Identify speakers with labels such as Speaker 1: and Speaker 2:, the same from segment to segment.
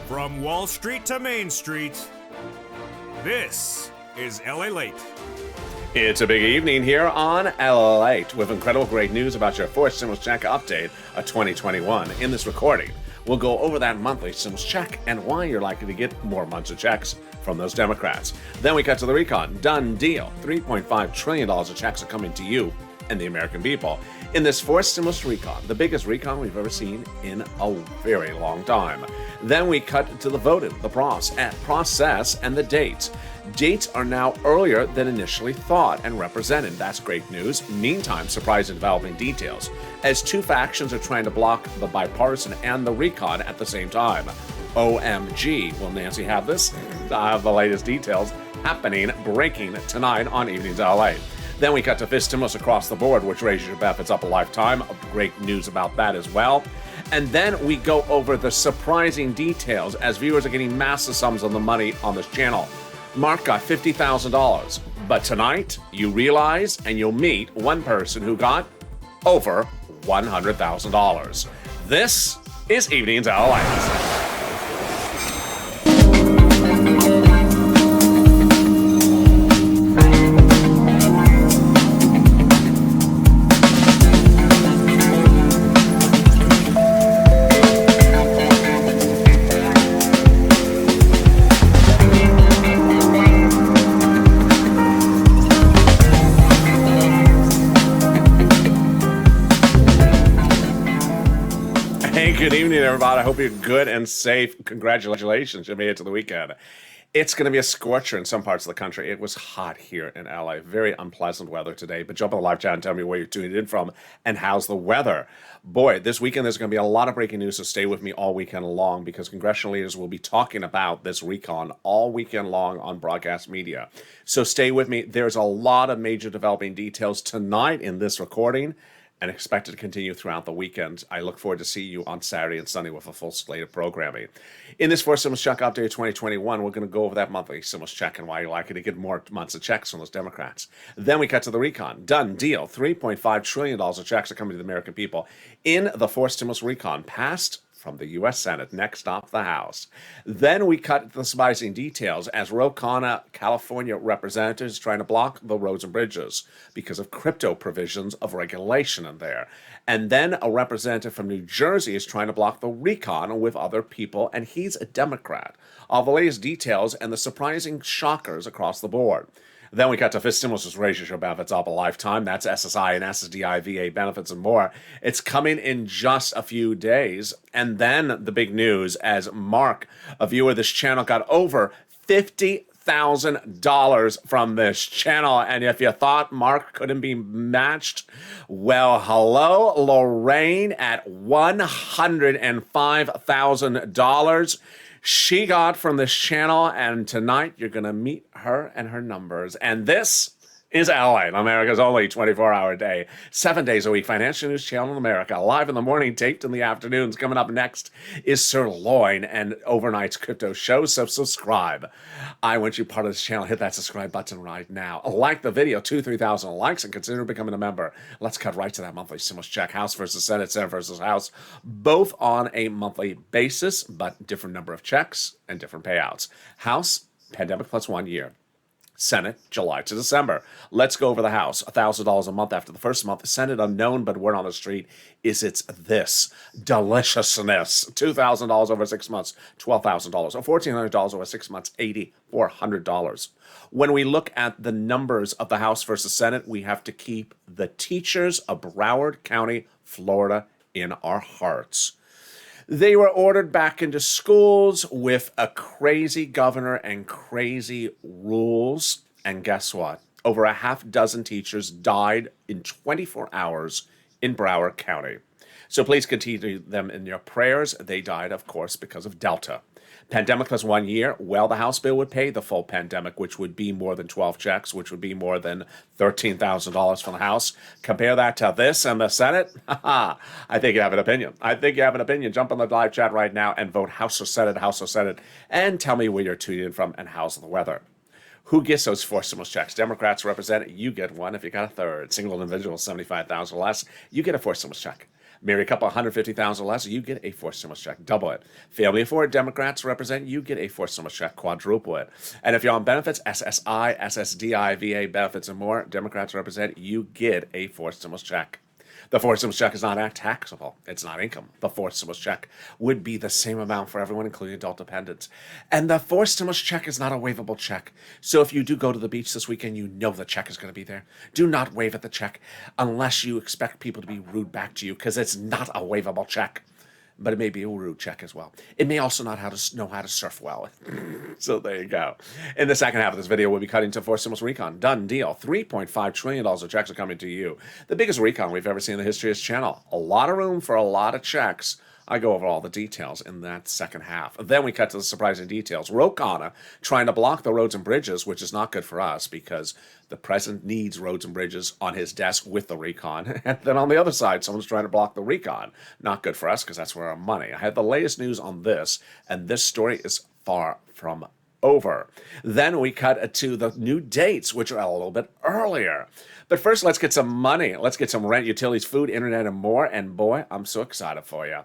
Speaker 1: From Wall Street to Main Street, this is LALATE.
Speaker 2: It's a big evening here on LALATE with incredible great news about your fourth stimulus check update of 2021. In this recording, we'll go over that monthly stimulus check and why you're likely to get more months of checks from those Democrats. Then we cut to the recon. Done deal. $3.5 trillion of checks are coming to you and the American people. In this fourth stimulus recon, the biggest recon we've ever seen in a very long time. Then we cut to the voting, the process, and the dates. Dates are now earlier than initially thought and represented. That's great news. Meantime, surprising developing details, as two factions are trying to block the bipartisan and the recon at the same time. OMG, will Nancy have this? I have the latest details happening, breaking tonight on Evenings LA. Then we cut to fifth stimulus across the board, which raises your benefits up a lifetime. Great news about that as well. And then we go over the surprising details as viewers are getting massive sums of the money on this channel. Mark got $50,000, but tonight you realize and you'll meet one person who got over $100,000. This is Evenings LA. Good evening, everybody. I hope you're good and safe. Congratulations, you made it to the weekend. It's going to be a scorcher in some parts of the country. It was hot here in LA. Very unpleasant weather today. But jump on the live chat and tell me where you're tuning in from and how's the weather. Boy, this weekend there's going to be a lot of breaking news, so stay with me all weekend long because congressional leaders will be talking about this recon all weekend long on broadcast media. So stay with me. There's a lot of major developing details tonight in this recording, and expected to continue throughout the weekend. I look forward to see you on Saturday and Sunday with a full slate of programming. In this fourth stimulus check update of 2021, we're going to go over that monthly stimulus check and why you're likely to get more months of checks from those Democrats. Then we cut to the recon. Done deal. $3.5 trillion of checks are coming to the American people. In the fourth stimulus recon, passed from the U.S. Senate, next stop the House. Then we cut the surprising details as Ro Khanna, California representatives trying to block the roads and bridges because of crypto provisions of regulation in there. And then a representative from New Jersey is trying to block the recon with other people, and he's a Democrat. All the latest details and the surprising shockers across the board. Then we got to fifth stimulus, which raises your benefits up a lifetime. That's SSI and SSDI, VA benefits and more. It's coming in just a few days. And then the big news as Mark, a viewer of this channel, got over $50,000 from this channel. And if you thought Mark couldn't be matched, well, hello, Lorraine at $105,000. She got from this channel, and tonight you're going to meet her and her numbers. And this is LA, America's only 24-hour day, 7 days a week financial news channel in America. Live in the morning, taped in the afternoons. Coming up next is Sirloin and overnight's crypto show, so subscribe. I want you part of this channel. Hit that subscribe button right now. Like the video, 3,000 likes, and consider becoming a member. Let's cut right to that monthly stimulus check. House versus Senate, Senate versus House, both on a monthly basis, but different number of checks and different payouts. House, pandemic plus 1 year. Senate, July to December. Let's go over the House. $1,000 a month after the first month. Senate, unknown, but word on the street is it's this deliciousness. $2,000 over 6 months, $12,000. Or $1,400 over 6 months, $8,400. When we look at the numbers of the House versus Senate, we have to keep the teachers of Broward County, Florida, in our hearts. They were ordered back into schools with a crazy governor and crazy rules. And guess what? Over a half dozen teachers died in 24 hours in Broward County. So please continue them in your prayers. They died, of course, because of Delta. Pandemic plus 1 year. Well, the House bill would pay the full pandemic, which would be more than 12 checks, which would be more than $13,000 from the House. Compare that to this and the Senate. I think you have an opinion. Jump on the live chat right now and vote House or Senate, House or Senate, and tell me where you're tuning in from and how's the weather. Who gets those four stimulus checks? Democrats represent it. You get one. If you got a third, single individual, $75,000 or less, you get a four stimulus check. Marry a couple 150,000 less, you get a forced stimulus check. Double it. Family of 4 Democrats represent, you get a forced stimulus check. Quadruple it. And if you're on benefits, SSI, SSDI, VA benefits, and more, Democrats represent, you get a forced stimulus check. The forced stimulus check is not taxable. It's not income. The forced stimulus check would be the same amount for everyone, including adult dependents. And the forced stimulus check is not a waivable check. So if you do go to the beach this weekend, you know the check is going to be there. Do not wave at the check unless you expect people to be rude back to you, because it's not a waivable check. But it may be a rude check as well. It may also not know how to surf well. So there you go. In the second half of this video, we'll be cutting to forced stimulus recon. Done deal. $3.5 trillion of checks are coming to you. The biggest recon we've ever seen in the history of this channel. A lot of room for a lot of checks. I go over all the details in that second half. Then we cut to the surprising details. Ro Khanna trying to block the roads and bridges, which is not good for us because the president needs roads and bridges on his desk with the recon. And then on the other side, someone's trying to block the recon. Not good for us because that's where our money. I had the latest news on this, and this story is far from over. Then we cut to the new dates, which are a little bit earlier. But first, let's get some money. Let's get some rent, utilities, food, internet, and more. And boy, I'm so excited for you.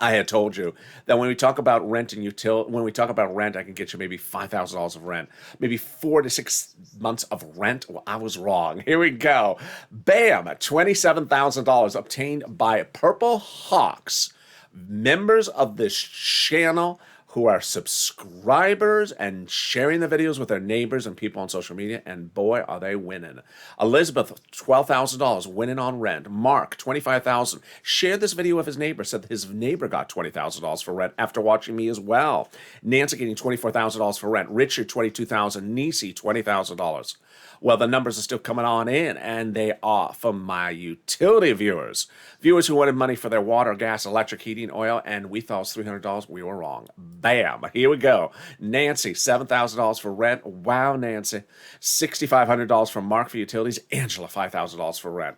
Speaker 2: I had told you that when we talk about rent and when we talk about rent, I can get you maybe $5,000 of rent, maybe 4 to 6 months of rent. Well, I was wrong. Here we go. Bam! $27,000 obtained by Purple Hawks, members of this channel who are subscribers and sharing the videos with their neighbors and people on social media, and boy, are they winning. Elizabeth, $12,000 winning on rent. Mark, $25,000. Shared this video with his neighbor, said his neighbor got $20,000 for rent after watching me as well. Nancy getting $24,000 for rent. Richard, $22,000. Nisi, $20,000. Well, the numbers are still coming on in, and they are from my utility viewers. Viewers who wanted money for their water, gas, electric, heating, oil, and we thought it was $300. We were wrong. Bam. Here we go. Nancy, $7,000 for rent. Wow, Nancy. $6,500 from Mark for utilities. Angela, $5,000 for rent.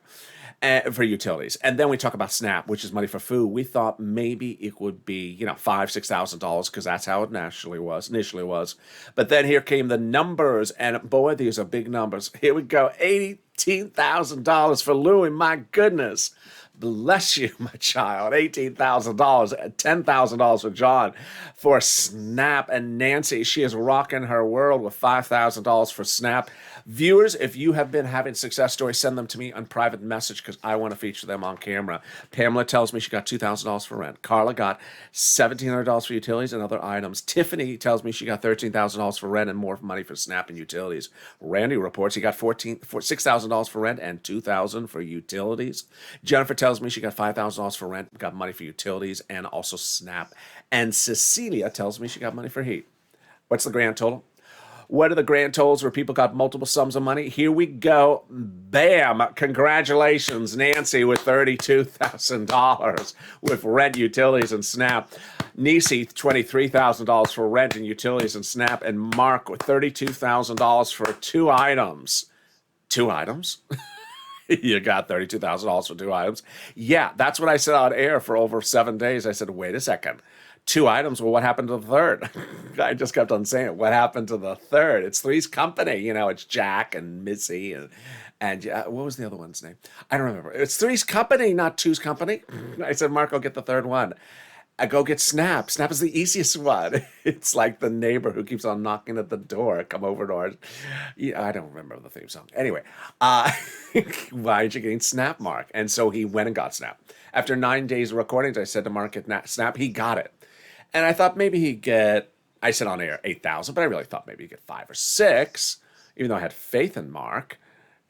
Speaker 2: For utilities. And then we talk about SNAP, which is money for food. We thought maybe it would be, $5,000, $6,000 because that's how it initially was. But then here came the numbers, and boy, these are big numbers. Here we go. $18,000 for Louie. My goodness. Bless you, my child. $18,000, $10,000 for John for SNAP. And Nancy, she is rocking her world with $5,000 for SNAP. Viewers, if you have been having success stories, send them to me on private message because I want to feature them on camera. Pamela tells me she got $2,000 for rent. Carla got $1,700 for utilities and other items. Tiffany tells me she got $13,000 for rent and more money for SNAP and utilities. Randy reports he got $6,000 for rent and $2,000 for utilities. Jennifer tells me she got $5,000 for rent, got money for utilities and also SNAP. And Cecilia tells me she got money for heat. What's the grand total? What are the grand totals where people got multiple sums of money? Here we go. Bam. Congratulations, Nancy, with $32,000 with rent, utilities, and SNAP. Nisi, $23,000 for rent and utilities and SNAP. And Mark with $32,000 for 2 items. 2 items? You got $32,000 for 2 items? Yeah, that's what I said on air for over 7 days. I said, wait a second. 2 items. Well, what happened to the third? I just kept on saying, what happened to the third? It's Three's Company. It's Jack and Missy and what was the other one's name? I don't remember. It's Three's Company, not Two's Company. I said, Mark, I'll get the third one. I go get Snap. Snap is the easiest one. It's like the neighbor who keeps on knocking at the door. Come over to ours. I don't remember the theme song. Anyway, why aren't you getting Snap, Mark? And so he went and got Snap. After 9 days of recordings, I said to Mark, get Snap. He got it. And I thought maybe he'd get, I said on air, 8,000, but I really thought maybe he'd get 5 or 6, even though I had faith in Mark.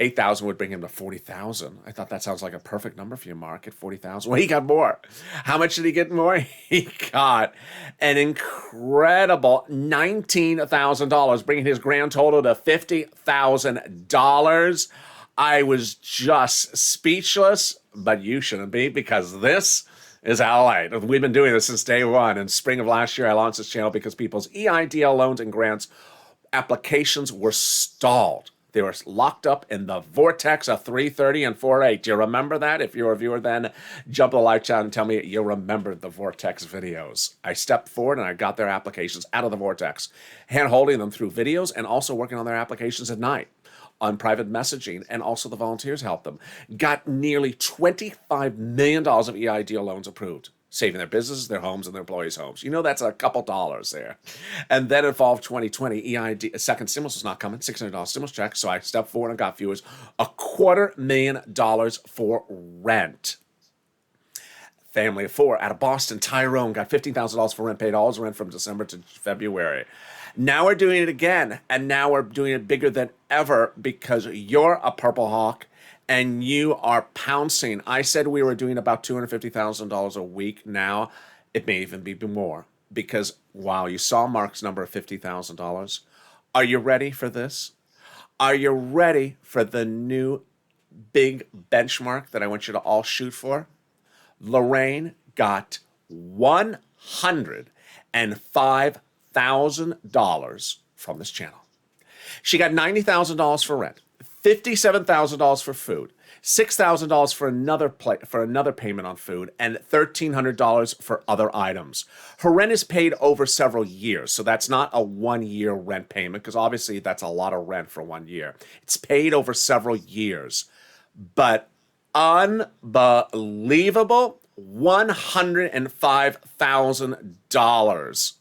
Speaker 2: 8,000 would bring him to 40,000. I thought that sounds like a perfect number for you, Mark, at 40,000. Well, he got more. How much did he get more? He got an incredible $19,000, bringing his grand total to $50,000. I was just speechless, but you shouldn't be, because this is LALATE. We've been doing this since day one. In spring of last year, I launched this channel because people's EIDL loans and grants applications were stalled. They were locked up in the vortex of 330 and 48. Do you remember that? If you're a viewer, then jump the live chat and tell me you remembered the vortex videos. I stepped forward and I got their applications out of the vortex, hand holding them through videos and also working on their applications at night. on private messaging, and also the volunteers helped them. Got nearly $25 million of EID loans approved, saving their businesses, their homes, and their employees' homes. You know, that's a couple dollars there. And then in fall of 2020, EID, a second stimulus was not coming, $600 stimulus check. So I stepped forward and got viewers $250,000 for rent. Family of four out of Boston, Tyrone, got $15,000 for rent, paid all his rent from December to February. Now we're doing it again, and now we're doing it bigger than ever because you're a Purple Hawk and you are pouncing. I said we were doing about $250,000 a week. Now it may even be more because, wow, you saw Mark's number of $50,000. Are you ready for this? Are you ready for the new big benchmark that I want you to all shoot for? Lorraine got $105,000 from this channel. She got $90,000 for rent, $57,000 for food, $6,000 for another payment on food, and $1,300 for other items. Her rent is paid over several years, so that's not a 1 year rent payment, because obviously that's a lot of rent for 1 year. It's paid over several years, but unbelievable, $105,000.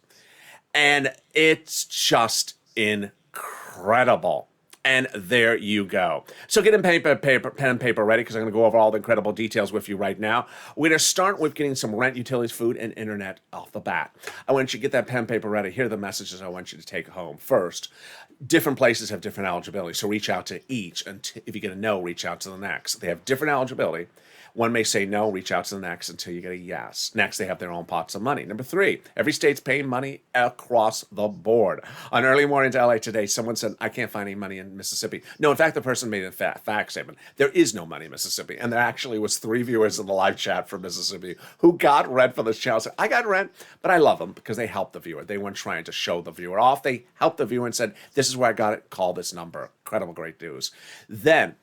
Speaker 2: And it's just incredible. And there you go. So get pen and paper ready, because I'm going to go over all the incredible details with you right now. We're going to start with getting some rent, utilities, food, and internet off the bat. I want you to get that pen and paper ready. Here are the messages I want you to take home. First, different places have different eligibility, so reach out to each. And if you get a no, reach out to the next. They have different eligibility. One may say no, reach out to the next until you get a yes. Next, they have their own pots of money. Number three, every state's paying money across the board. On Early Morning to LA today, someone said, I can't find any money in Mississippi. No, in fact, the person made a fact statement. There is no money in Mississippi. And there actually was 3 viewers in the live chat from Mississippi who got rent for this channel. Said, I got rent, but I love them because they helped the viewer. They weren't trying to show the viewer off. They helped the viewer and said, this is where I got it. Call this number. Incredible, great news. Then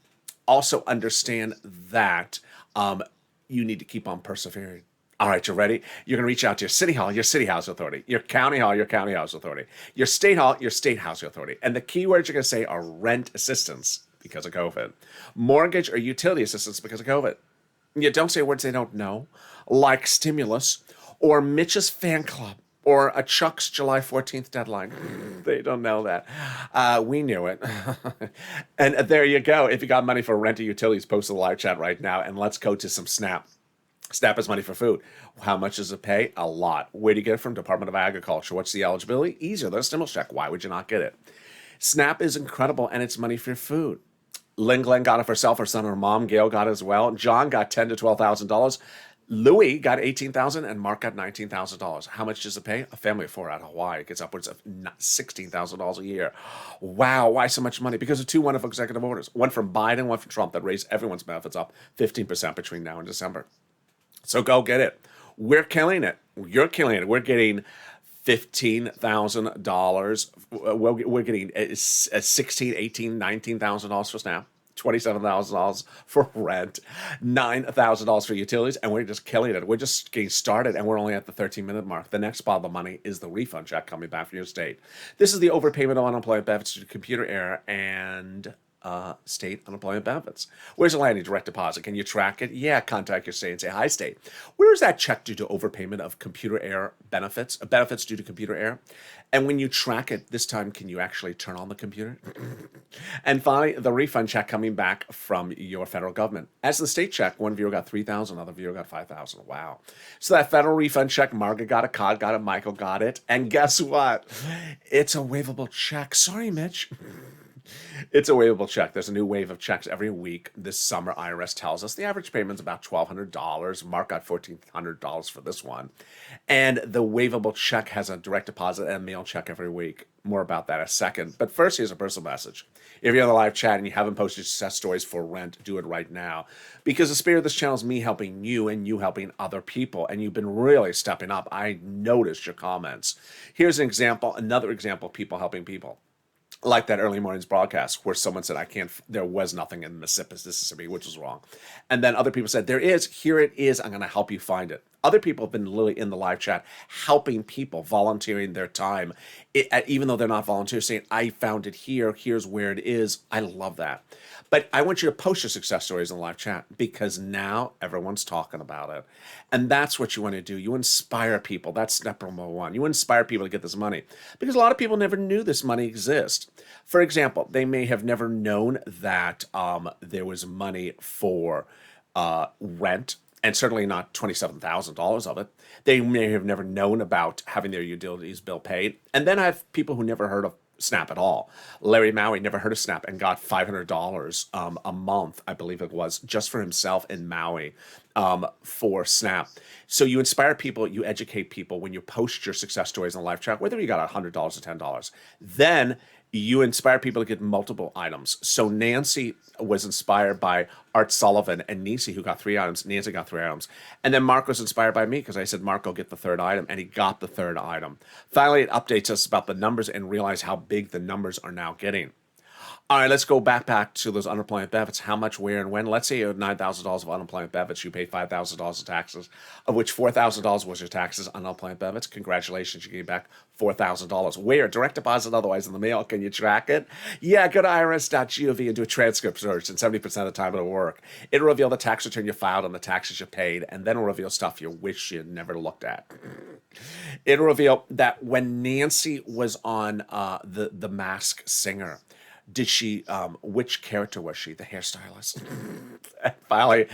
Speaker 2: also understand that you need to keep on persevering. All right, you ready? You're going to reach out to your city hall, your city housing authority, your county hall, your county housing authority, your state hall, your state housing authority. And the key words you're going to say are rent assistance because of COVID, mortgage or utility assistance because of COVID. You don't say words they don't know, like stimulus or Mitch's fan club or a Chuck's July 14th deadline. They don't know that. We knew it. And there you go. If you got money for rent or utilities, post the live chat right now, and let's go to some SNAP. SNAP is money for food. How much does it pay? A lot. Where do you get it from? Department of Agriculture. What's the eligibility? Easier than a stimulus check. Why would you not get it? SNAP is incredible, and it's money for food. Lynn Glenn got it for herself, her son, her mom. Gail got it as well. John got $10,000 to $12,000. Louis got $18,000 and Mark got $19,000. How much does it pay? A family of 4 out of Hawaii gets upwards of $16,000 a year. Wow, why so much money? Because of 2 wonderful executive orders. One from Biden, one from Trump that raised everyone's benefits up 15% between now and December. So go get it. We're killing it. You're killing it. We're getting $15,000. We're getting $16,000, $18,000, $19,000 for SNAP. $27,000 for rent, $9,000 for utilities, and we're just killing it. We're just getting started, and we're only at the 13-minute mark. The next pile of money is the refund check coming back from your state. This is the overpayment of unemployment benefits due to computer error and state unemployment benefits. Where's it landing? Direct deposit. Can you track it? Yeah, contact your state and say, hi, state. Where is that check due to overpayment of computer error benefits due to computer error? And when you track it, this time, can you actually turn on the computer? And finally, the refund check coming back from your federal government. As the state check, one viewer got $3,000, another viewer got $5,000. Wow. So that federal refund check, Margaret got it, Cod got it, Michael got it. And guess what? It's a waivable check. Sorry, Mitch. It's a waivable check. There's a new wave of checks every week. This summer, IRS tells us the average payment's about $1,200. Mark got $1,400 for this one. And the waivable check has a direct deposit and a mail check every week. More about that in a second. But first, here's a personal message. If you're on the live chat and you haven't posted success stories for rent, do it right now. Because the spirit of this channel is me helping you and you helping other people. And you've been really stepping up. I noticed your comments. Here's an example, another example of people helping people. Like that early morning's broadcast where someone said, there was nothing in Mississippi, which was wrong. And then other people said, there is, here it is, I'm going to help you find it. Other people have been literally in the live chat helping people, volunteering their time, even though they're not volunteers, saying, I found it here, here's where it is. I love that. But I want you to post your success stories in the live chat because now everyone's talking about it. And that's what you want to do. You inspire people. That's step number one. You inspire people to get this money because a lot of people never knew this money exists. For example, they may have never known that there was money for rent, and certainly not $27,000 of it. They may have never known about having their utilities bill paid. And then I have people who never heard of Snap at all. Larry Maui never heard of Snap and got $500 a month, I believe it was, just for himself in Maui for Snap. So you inspire people, you educate people when you post your success stories in the live chat, whether you got $100 or $10. Then you inspire people to get multiple items. So Nancy was inspired by Art Sullivan and Nisi, who got 3 items. Nancy got 3 items. And then Mark was inspired by me because I said, Mark, go get the 3rd item. And he got the 3rd item. Finally, it updates us about the numbers and realize how big the numbers are now getting. All right, let's go back to those unemployment benefits. How much, where, and when? Let's say you had $9,000 of unemployment benefits. You paid $5,000 of taxes, of which $4,000 was your taxes on unemployment benefits. Congratulations, you gave back $4,000. Where? Direct deposit, otherwise in the mail. Can you track it? Yeah, go to irs.gov and do a transcript search, and 70% of the time it'll work. It'll reveal the tax return you filed and the taxes you paid, and then it'll reveal stuff you wish you never looked at. It'll reveal that when Nancy was on the Masked Singer, did she, which character was she? The hairstylist. And finally,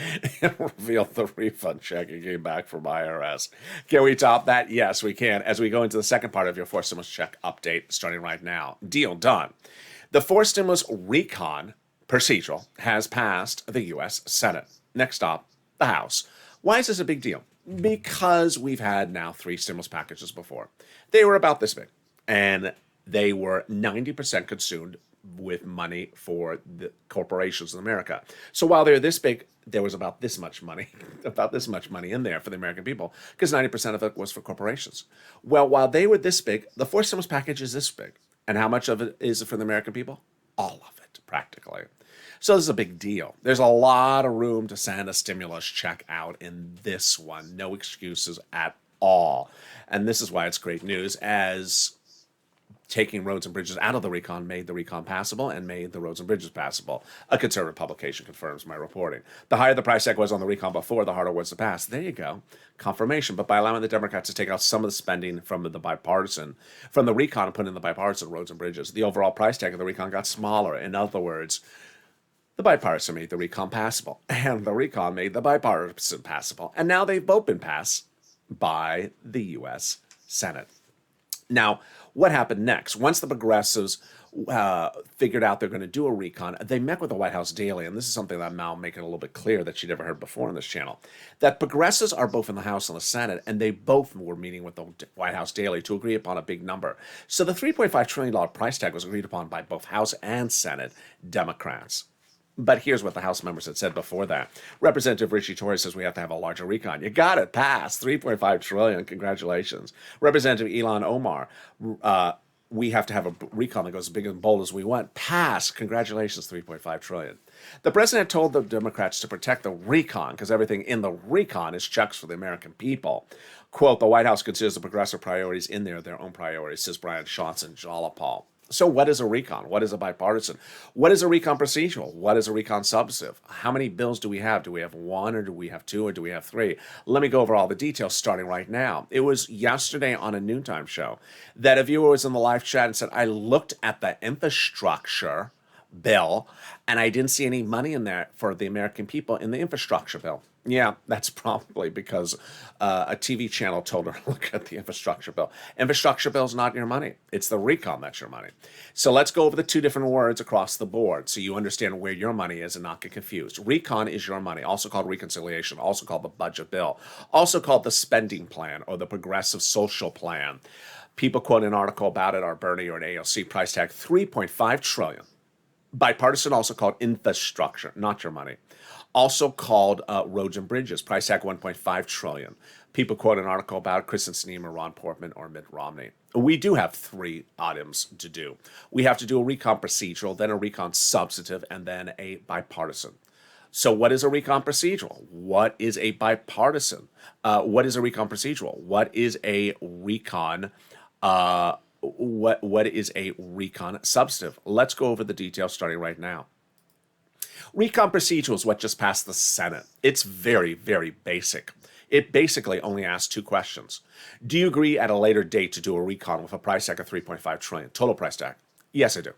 Speaker 2: it revealed the refund check you came back from IRS. Can we top that? Yes, we can. As we go into the second part of your forced stimulus check update, starting right now. Deal done. The forced stimulus recon procedural has passed the U.S. Senate. Next stop, the House. Why is this a big deal? Because we've had now 3 stimulus packages before. They were about this big, and they were 90% consumed with money for the corporations in America. So while they're this big, there was about this much money, in there for the American people, because 90% of it was for corporations. Well, while they were this big, the forced stimulus package is this big. And how much of it is for the American people? All of it, practically. So this is a big deal. There's a lot of room to send a stimulus check out in this one. No excuses at all. And this is why it's great news, as taking roads and bridges out of the recon made the recon passable and made the roads and bridges passable. A conservative publication confirms my reporting. The higher the price tag was on the recon before, the harder it was to pass. There you go. Confirmation. But by allowing the Democrats to take out some of the spending from the recon and put in the bipartisan roads and bridges, the overall price tag of the recon got smaller. In other words, the bipartisan made the recon passable, and the recon made the bipartisan passable. And now they've both been passed by the U.S. Senate. Now, what happened next? Once the progressives figured out they're going to do a recon, they met with the White House daily, and this is something that I'm now making a little bit clear that you never heard before on this channel, that progressives are both in the House and the Senate, and they both were meeting with the White House daily to agree upon a big number. So the $3.5 trillion price tag was agreed upon by both House and Senate Democrats. But here's what the House members had said before that. Representative Richie Torres says we have to have a larger recon. You got it, passed. $3.5 trillion. Congratulations. Representative Ilhan Omar, we have to have a recon that goes as big and bold as we want. Passed. Congratulations, $3.5 trillion. The president told the Democrats to protect the recon because everything in the recon is checks for the American people. Quote, the White House considers the progressive priorities in there their own priorities, says Brian Johnson Jalapal. So what is a recon? What is a bipartisan? What is a recon procedural? What is a recon substantive? How many bills do we have? Do we have 1 or do we have 2 or do we have 3? Let me go over all the details starting right now. It was yesterday on a noontime show that a viewer was in the live chat and said, I looked at the infrastructure bill and I didn't see any money in there for the American people in the infrastructure bill. Yeah, that's probably because a TV channel told her to look at the infrastructure bill. Infrastructure bill is not your money. It's the recon that's your money. So let's go over the 2 different words across the board so you understand where your money is and not get confused. Recon is your money, also called reconciliation, also called the budget bill, also called the spending plan or the progressive social plan. People quote an article about it, our Bernie or an AOC price tag, $3.5 trillion. Bipartisan, also called infrastructure, not your money. Also called roads and bridges, price tag $1.5 trillion. People quote an article about Kristen Sinema, Ron Portman, or Mitt Romney. We do have 3 items to do. We have to do a recon procedural, then a recon substantive, and then a bipartisan. So what is a recon procedural? What is a bipartisan? What is a recon procedural? What is a recon? What is a recon substantive? Let's go over the details starting right now. Recon procedural is what just passed the Senate. It's very, very basic. It basically only asks two questions. Do you agree at a later date to do a recon with a price tag of $3.5 trillion, total price tag? Yes, I do.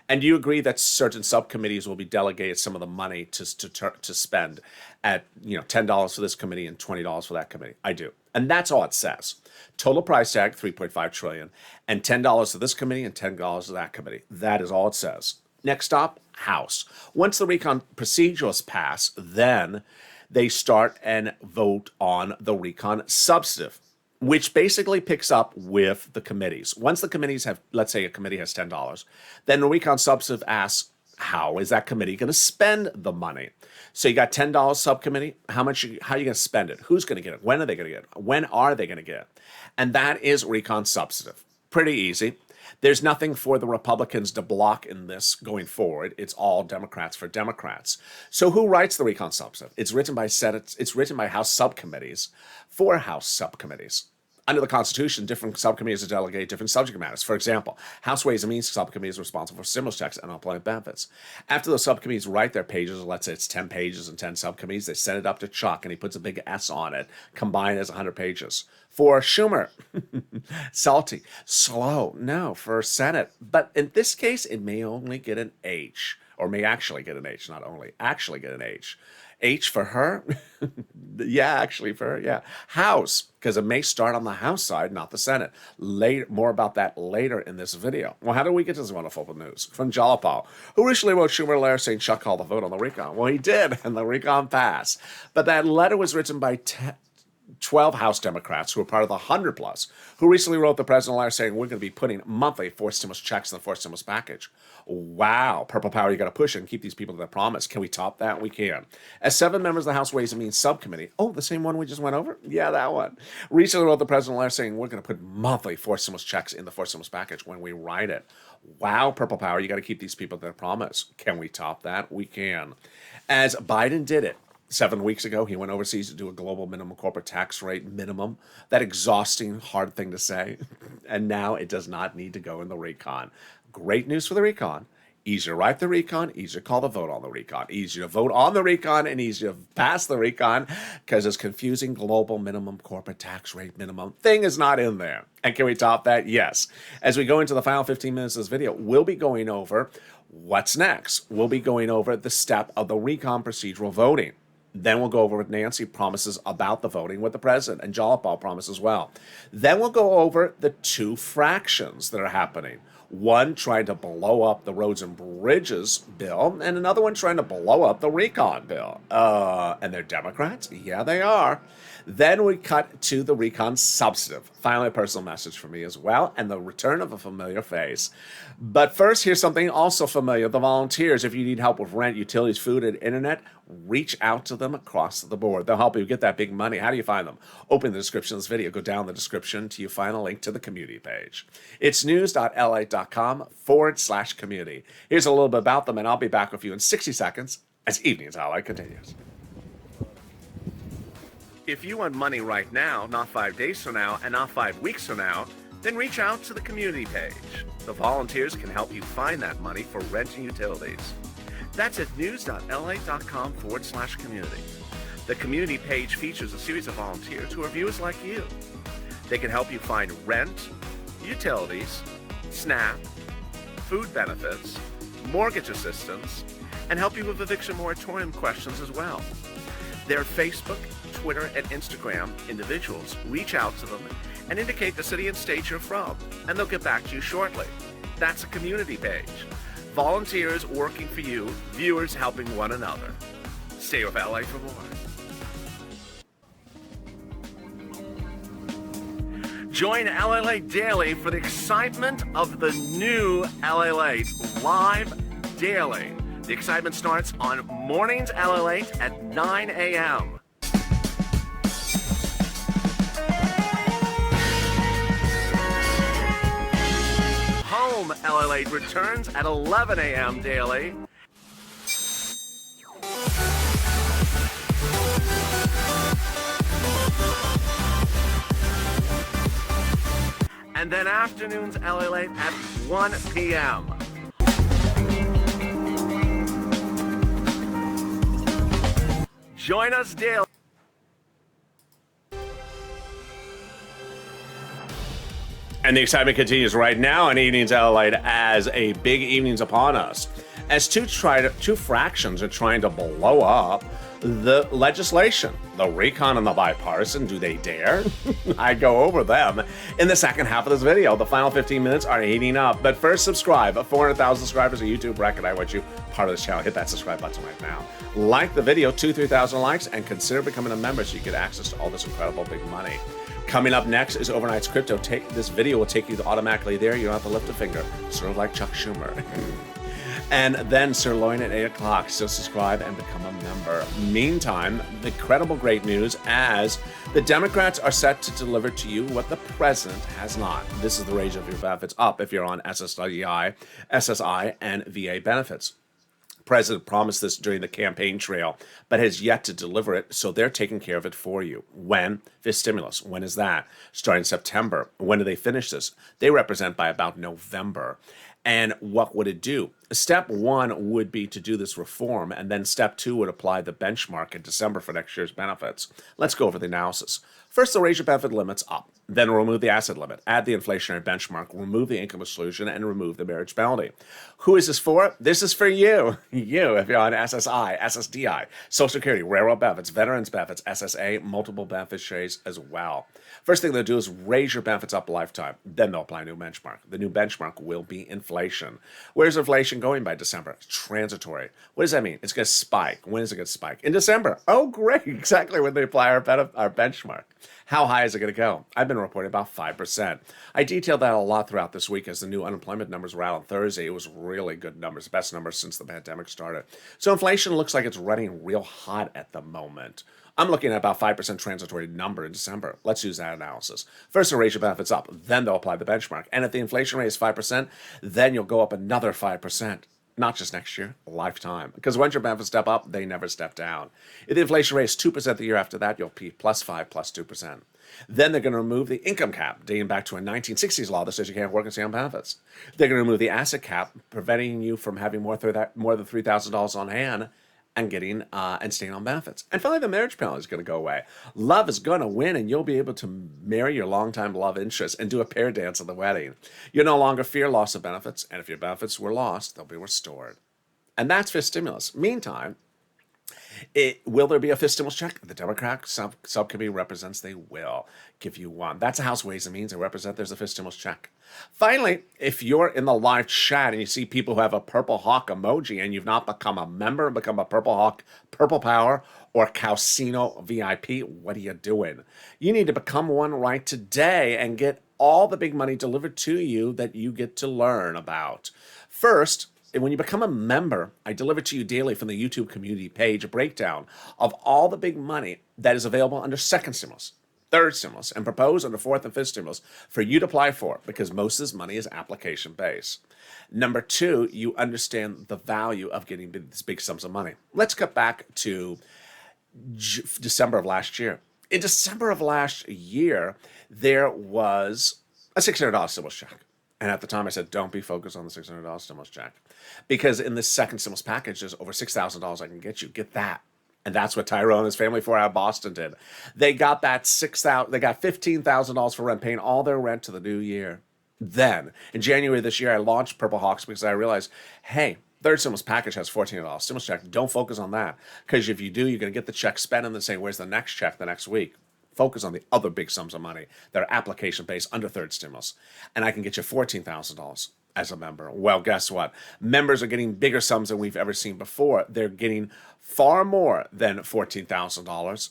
Speaker 2: And do you agree that certain subcommittees will be delegated some of the money to spend at $10 for this committee and $20 for that committee? I do. And that's all it says. Total price tag, $3.5 trillion, and $10 to this committee and $10 to that committee. That is all it says. Next stop, House. Once the recon procedures pass, then they start and vote on the recon substantive, which basically picks up with the committees. Once the committees have, let's say a committee has $10, then the recon substantive asks, how is that committee going to spend the money? So you got $10 subcommittee. How are you going to spend it? Who's going to get it? When are they going to get it? When are they going to get it? And that is recon substantive. Pretty easy. There's nothing for the Republicans to block in this going forward. It's all Democrats for Democrats. So who writes the recon substantive? It's written by Senate. It's written by House subcommittees for House subcommittees. Under the Constitution, different subcommittees are delegated different subject matters. For example, House Ways and Means Subcommittee is responsible for stimulus checks and unemployment benefits. After the subcommittees write their pages, let's say it's 10 pages and 10 subcommittees, they send it up to Chuck and he puts a big S on it, combined as 100 pages. For Schumer, salty, slow, no, for Senate. But in this case, it may only get an H, or may actually get an H, not only, actually get an H. H for her? Yeah, actually for her, yeah. House, because it may start on the House side, not the Senate. Later, more about that later in this video. Well, how do we get to this wonderful news? From Jalapal, who recently wrote Schumer a letter saying Chuck called the vote on the recon. Well, he did, and the recon passed. But that letter was written by 12 House Democrats who were part of the 100 plus, who recently wrote the president a letter saying we're going to be putting monthly forced stimulus checks in the forced stimulus package. Wow, purple power, you got to push it and keep these people to their promise. Can we top that? We can. As 7 members of the House Ways and Means Subcommittee, oh, the same one we just went over? Yeah, that one. Recently wrote the president a letter saying we're going to put monthly forced stimulus checks in the forced stimulus package when we write it. Wow, purple power, you got to keep these people to their promise. Can we top that? We can. As Biden did it, 7 weeks ago, he went overseas to do a global minimum corporate tax rate minimum. That exhausting, hard thing to say. And now it does not need to go in the recon. Great news for the recon. Easier to write the recon, easier to call the vote on the recon, easier to vote on the recon, and easier to pass the recon because this confusing global minimum corporate tax rate minimum thing is not in there. And can we top that? Yes. As we go into the final 15 minutes of this video, we'll be going over what's next. We'll be going over the step of the recon procedural voting. Then we'll go over what Nancy promises about the voting with the president, and Jalapal promises as well. Then we'll go over the 2 fractions that are happening. One trying to blow up the roads and bridges bill, and another one trying to blow up the recon bill. And they're Democrats? Yeah, they are. Then we cut to the recon substantive. Finally, a personal message for me as well, and the return of a familiar face. But first, here's something also familiar. The volunteers, if you need help with rent, utilities, food, and internet, reach out to them across the board. They'll help you get that big money. How do you find them? Open the description of this video. Go down the description until you find a link to the community page. It's news.lalate.com/community. Here's a little bit about them, and I'll be back with you in 60 seconds as Evenings Ally continues. If you want money right now, not 5 days from now, and not 5 weeks from now, then reach out to the community page. The volunteers can help you find that money for rent and utilities. That's at news.lalate.com/community. The community page features a series of volunteers who are viewers like you. They can help you find rent, utilities, SNAP, food benefits, mortgage assistance, and help you with eviction moratorium questions as well. Their Facebook, Twitter, and Instagram individuals reach out to them and indicate the city and state you're from, and they'll get back to you shortly. That's a community page. Volunteers working for you, viewers helping one another. Stay with LA for more. Join LALATE Daily for the excitement of the new LALATE live daily. The excitement starts on Mornings LALATE at 9 a.m. Home LALATE returns at 11 a.m. daily. and then afternoons LALATE at 1 p.m. Join us daily. And the excitement continues right now in Evenings LALATE as a big evening's upon us. As two fractions are trying to blow up the legislation, the recon and the bipartisan, do they dare? I go over them in the second half of this video. The final 15 minutes are heating up. But first, subscribe. 400,000 subscribers on YouTube recognize what you part of this channel. Hit that subscribe button right now. Like the video, 2,000-3,000 likes, and consider becoming a member so you get access to all this incredible big money. Coming up next is Overnight's Crypto. This video will take you automatically there. You don't have to lift a finger, sort of like Chuck Schumer. And then Sirloin at 8 o'clock. So subscribe and become a member. Meantime, the incredible great news as the Democrats are set to deliver to you what the president has not. This is the range of your benefits up if you're on SSI, and VA benefits. President promised this during the campaign trail, but has yet to deliver it, so they're taking care of it for you. When? This stimulus. When is that? Starting September. When do they finish this? They represent by about November. And what would it do? Step one would be to do this reform, and then step two would apply the benchmark in December for next year's benefits. Let's go over the analysis. First, they'll raise your benefit limits up. Then remove the asset limit, add the inflationary benchmark, remove the income exclusion, and remove the marriage penalty. Who is this for? This is for you. You, if you're on SSI, SSDI, Social Security, railroad benefits, veterans benefits, SSA, multiple beneficiaries as well. First thing they'll do is raise your benefits up a lifetime. Then they'll apply a new benchmark. The new benchmark will be inflation. Where's inflation going by December? It's transitory. What does that mean? It's going to spike. When is it going to spike? In December. Oh, great. Exactly when they apply our benchmark. How high is it going to go? I've been reporting about 5%. I detailed that a lot throughout this week as the new unemployment numbers were out on Thursday. It was really good numbers, best numbers since the pandemic started. So inflation looks like it's running real hot at the moment. I'm looking at about 5% transitory number in December. Let's use that analysis. First, they'll raise your benefits up. Then they'll apply the benchmark. And if the inflation rate is 5%, then you'll go up another 5%. Not just next year, a lifetime. Because once your benefits step up, they never step down. If the inflation rate is 2% the year after that, you'll be plus 5, plus 2%. Then they're going to remove the income cap, dating back to a 1960s law that says you can't work and stay on benefits. They're going to remove the asset cap, preventing you from having more than $3,000 on hand and getting and staying on benefits. And finally, the marriage penalty is going to go away. Love is going to win, and you'll be able to marry your longtime love interest and do a pair dance at the wedding. You'll no longer fear loss of benefits, and if your benefits were lost, they'll be restored. And that's fifth stimulus. Meantime, will there be a fifth stimulus check? The Democrat subcommittee represents they will give you one. That's the House Ways and Means. They represent there's a fifth stimulus check. Finally, if you're in the live chat and you see people who have a purple hawk emoji and you've not become a member, become a purple hawk, purple power, or Calcino VIP, what are you doing? You need to become one right today and get all the big money delivered to you that you get to learn about. First, when you become a member, I deliver to you daily from the YouTube community page a breakdown of all the big money that is available under second stimulus, third stimulus, and proposed under fourth and fifth stimulus for you to apply for, because most of this money is application based. Number two, you understand the value of getting these big sums of money. Let's cut back to December of last year. In December of last year, there was a $600 stimulus check. And at the time I said, don't be focused on the $600 stimulus check. Because in this second stimulus package, there's over $6,000 I can get you. Get that. And that's what Tyrone and his family 4 out of Boston did. They got that they got $15,000 for rent, paying all their rent to the new year. Then, in January of this year, I launched Purple Hawks because I realized, hey, third stimulus package has $14 stimulus check. Don't focus on that. Because if you do, you're going to get the check spent and then say, where's the next check the next week? Focus on the other big sums of money that are application-based under third stimulus. And I can get you $14,000 as a member. Well, guess what? Members are getting bigger sums than we've ever seen before. They're getting far more than $14,000.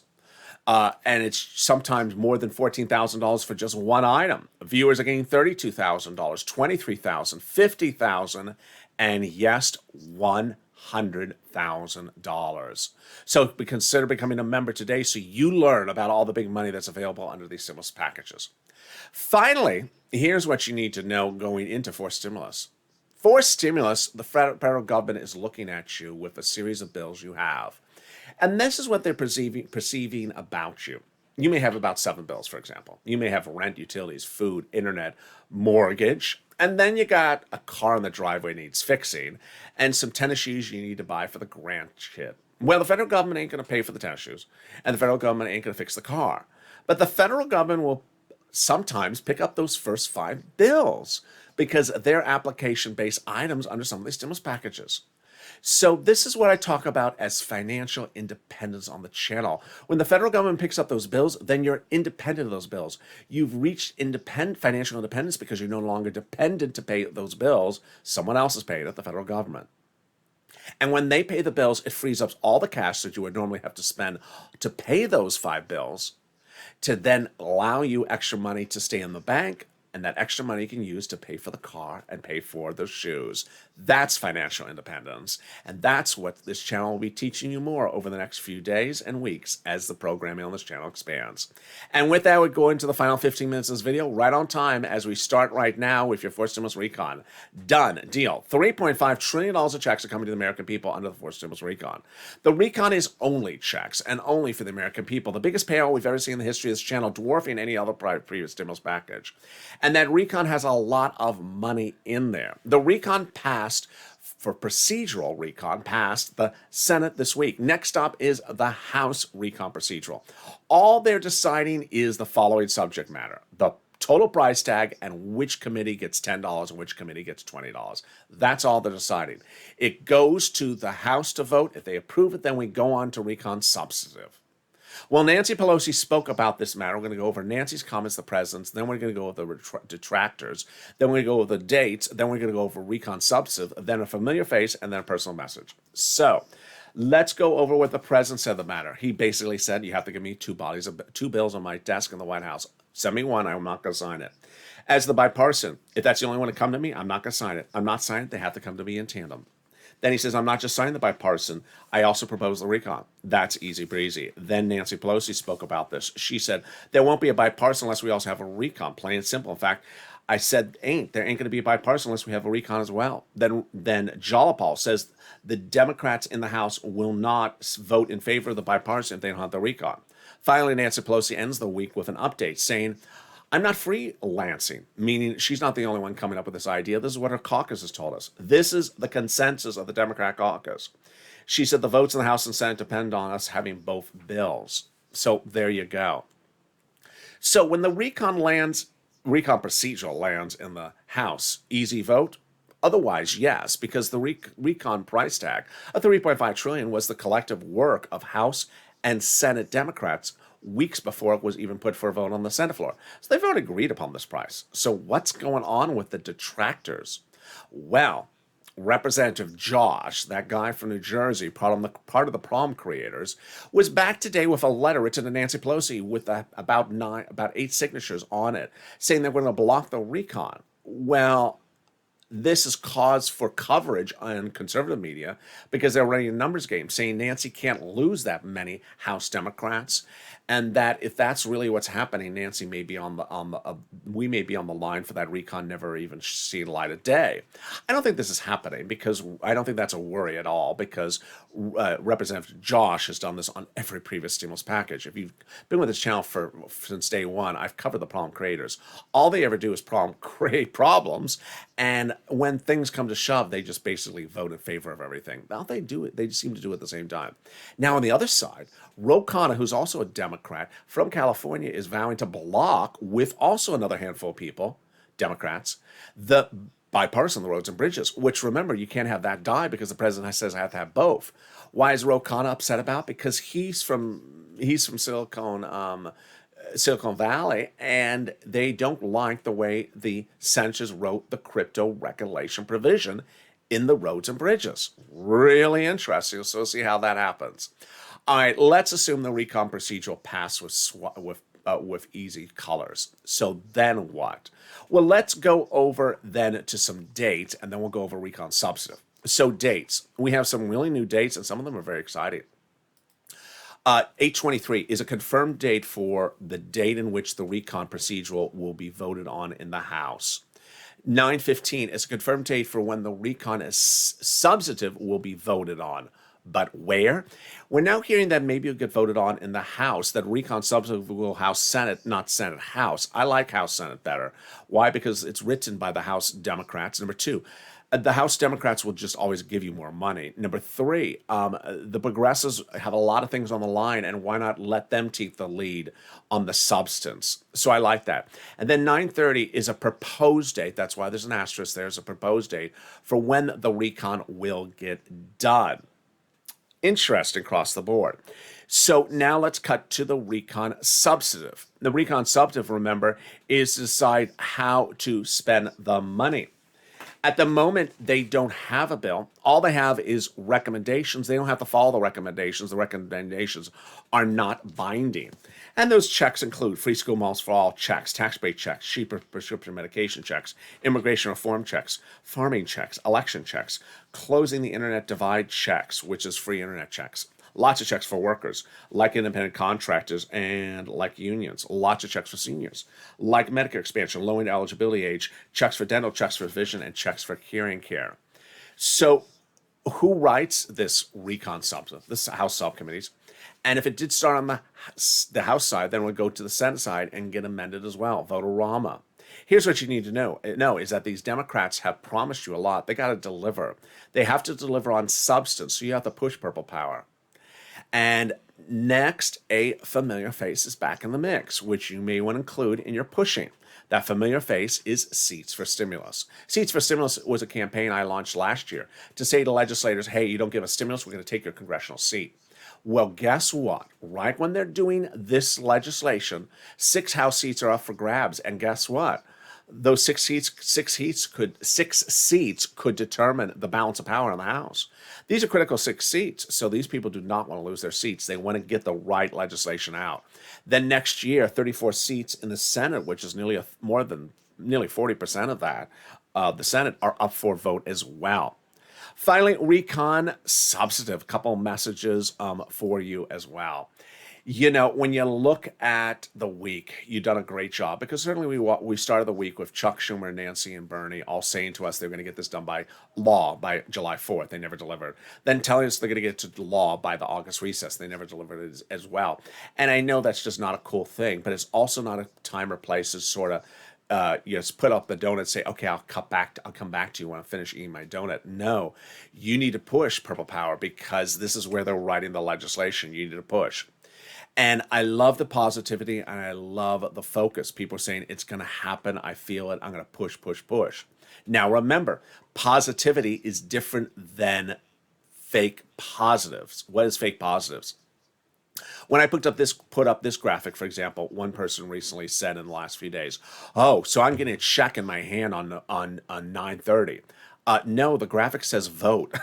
Speaker 2: And it's sometimes more than $14,000 for just one item. Viewers are getting $32,000, $23,000, $50,000, and yes, $100,000. So consider becoming a member today so you learn about all the big money that's available under these stimulus packages. Finally, here's what you need to know going into fourth stimulus. Fourth stimulus, the federal government is looking at you with a series of bills you have. And this is what they're perceiving about you. You may have about 7 bills, for example. You may have rent, utilities, food, internet, mortgage, and then you got a car in the driveway needs fixing, and some tennis shoes you need to buy for the grandkid. Well, the federal government ain't going to pay for the tennis shoes, and the federal government ain't going to fix the car. But the federal government will sometimes pick up those first 5 bills because they're application-based items under some of these stimulus packages. So this is what I talk about as financial independence on the channel. When the federal government picks up those bills, then you're independent of those bills. You've reached financial independence because you're no longer dependent to pay those bills. Someone else is paying it, the federal government. And when they pay the bills, it frees up all the cash that you would normally have to spend to pay those 5 bills to then allow you extra money to stay in the bank, and that extra money you can use to pay for the car and pay for the shoes. That's financial independence. And that's what this channel will be teaching you more over the next few days and weeks as the programming on this channel expands. And with that, we go into the final 15 minutes of this video right on time as we start right now with your forced stimulus recon. Done deal. $3.5 trillion of checks are coming to the American people under the forced stimulus recon. The recon is only checks and only for the American people. The biggest payout we've ever seen in the history of this channel, dwarfing any other previous stimulus package. And that recon has a lot of money in there. The recon passed for procedural recon passed the Senate this week. Next up is the House recon procedural. All they're deciding is the following subject matter: the total price tag and which committee gets $10 and which committee gets $20. That's all they're deciding. It goes to the House to vote. If they approve it, then we go on to recon substantive. Well, Nancy Pelosi spoke about this matter. We're going to go over Nancy's comments, the president's, then we're going to go over the detractors, then we're going to go over the dates, then we're going to go over recon substantive, then a familiar face, and then a personal message. So let's go over what the president said of the matter. He basically said, you have to give me 2 bills on my desk in the White House. Send me one, I'm not going to sign it. As the bipartisan, if that's the only one to come to me, I'm not going to sign it. I'm not signing it. They have to come to me in tandem. Then he says, I'm not just signing the bipartisan, I also propose the recon. That's easy breezy. Then Nancy Pelosi spoke about this. She said, there won't be a bipartisan unless we also have a recon, plain and simple. In fact, I said, there ain't going to be a bipartisan unless we have a recon as well. Then Jalopal says the Democrats in the House will not vote in favor of the bipartisan if they don't have the recon. Finally, Nancy Pelosi ends the week with an update saying, I'm not freelancing, meaning she's not the only one coming up with this idea. This is what her caucus has told us. This is the consensus of the Democrat caucus. She said the votes in the House and Senate depend on us having both bills. So there you go. So when the recon procedural lands in the House, easy vote? Otherwise, yes, because the recon price tag of $3.5 trillion was the collective work of House and Senate Democrats weeks before it was even put for a vote on the Senate floor. So they've already agreed upon this price. So what's going on with the detractors? Well, Representative Josh, that guy from New Jersey, part of the prom creators, was back today with a letter written to Nancy Pelosi with about 8 signatures on it, saying they're going to block the recon. Well, this is cause for coverage on conservative media because they're running a numbers game, saying Nancy can't lose that many House Democrats, and that if that's really what's happening, Nancy may be we may be on the line for that recon never even see the light of day. I don't think this is happening because I don't think that's a worry at all because Representative Josh has done this on every previous stimulus package. If you've been with this channel since day one, I've covered the problem creators. All they ever do is create problems, and when things come to shove, they just basically vote in favor of everything. Now they do it. They seem to do it at the same time. Now on the other side, Ro Khanna, who's also a Democrat from California, is vowing to block, with also another handful of people, Democrats, the bipartisan the roads and bridges, which, remember, you can't have that die because the president says I have to have both. Why is Ro Khanna upset about? Because he's from Silicon Valley, and they don't like the way the senators wrote the crypto regulation provision in the roads and bridges. Really interesting. So we'll see how that happens. All right, let's assume the recon procedure will pass with easy colors. So then what? Well, let's go over then to some dates, and then we'll go over recon substantive. So dates. We have some really new dates, and some of them are very exciting. 8/23 is a confirmed date for the date in which the recon procedural will be voted on in the House. 9/15 is a confirmed date for when the recon is substantive will be voted on. But where? We're now hearing that maybe you'll get voted on in the House, that recon substantive will House Senate, not Senate House. I like House Senate better. Why? Because it's written by the House Democrats. Number two, the House Democrats will just always give you more money. Number three, the progressives have a lot of things on the line, and why not let them take the lead on the substance? So I like that. And then 9:30 is a proposed date. That's why there's an asterisk. There's a proposed date for when the recon will get done. Interesting across the board. So now let's cut to the recon substantive. The recon substantive, remember, is to decide how to spend the money. At the moment, they don't have a bill. All they have is recommendations. They don't have to follow the recommendations. The recommendations are not binding. And those checks include free school meals for all checks, tax-paid checks, cheaper prescription medication checks, immigration reform checks, farming checks, election checks, closing the internet divide checks, which is free internet checks. Lots of checks for workers, like independent contractors and like unions. Lots of checks for seniors, like Medicare expansion, lowering eligibility age, checks for dental, checks for vision, and checks for hearing care. So who writes this recon substantive? This House subcommittees. And if it did start on the House side, then it would go to the Senate side and get amended as well. Vote-a-rama. Here's what you need to know is that these Democrats have promised you a lot. They got to deliver. They have to deliver on substance, so you have to push purple power. And next, a familiar face is back in the mix, which you may want to include in your pushing. That familiar face is Seats for Stimulus. Seats for Stimulus was a campaign I launched last year to say to legislators, hey, you don't give us stimulus, we're going to take your congressional seat. Well, guess what? Right when they're doing this legislation, 6 House seats are up for grabs. And guess what? Those six seats could determine the balance of power in the House. These are critical 6 seats, so these people do not want to lose their seats. They want to get the right legislation out. Then next year, 34 seats in the Senate, which is nearly 40% of that, the Senate, are up for vote as well. Finally, recon substantive, couple messages for you as well. You know, when you look at the week, you've done a great job, because certainly we started the week with Chuck Schumer, Nancy, and Bernie all saying to us they're going to get this done by law by July 4th. They never delivered. Then telling us they're going to get to the law by the August recess. They never delivered it as well. And I know that's just not a cool thing, but it's also not a time or place to sort of you just put up the donut and say, okay, I'll come back to you when I finish eating my donut. No, you need to push purple power, because this is where they're writing the legislation. You need to push. And I love the positivity, and I love the focus. People are saying, it's going to happen. I feel it. I'm going to push, push, push. Now, remember, positivity is different than fake positives. What is fake positives? When I put up this graphic, for example, one person recently said in the last few days, oh, so I'm getting a check in my hand on 9:30. No, the graphic says vote.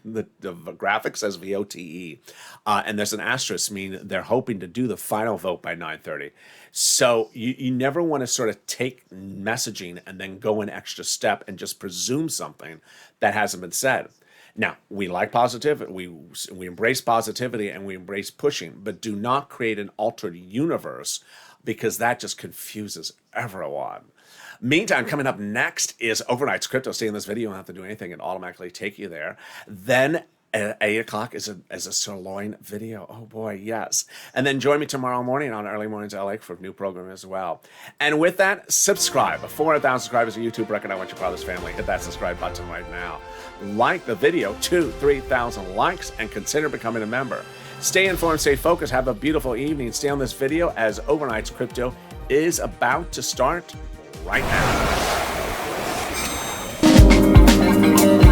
Speaker 2: the graphic says VOTE. And there's an asterisk, meaning they're hoping to do the final vote by 9:30. So you never want to sort of take messaging and then go an extra step and just presume something that hasn't been said. Now, we like positivity, we embrace positivity, and we embrace pushing, but do not create an altered universe, because that just confuses everyone. Meantime, coming up next is Overnight's Crypto. Stay in this video, you don't have to do anything, it automatically take you there. Then at 8 o'clock is a sirloin video. Oh boy, yes. And then join me tomorrow morning on Early Mornings LA for a new program as well. And with that, subscribe. 400,000 subscribers, a YouTube record. I want your brother's family. Hit that subscribe button right now. Like the video, 3,000 likes, and consider becoming a member. Stay informed, stay focused, have a beautiful evening. Stay on this video as Overnight's Crypto is about to start right now.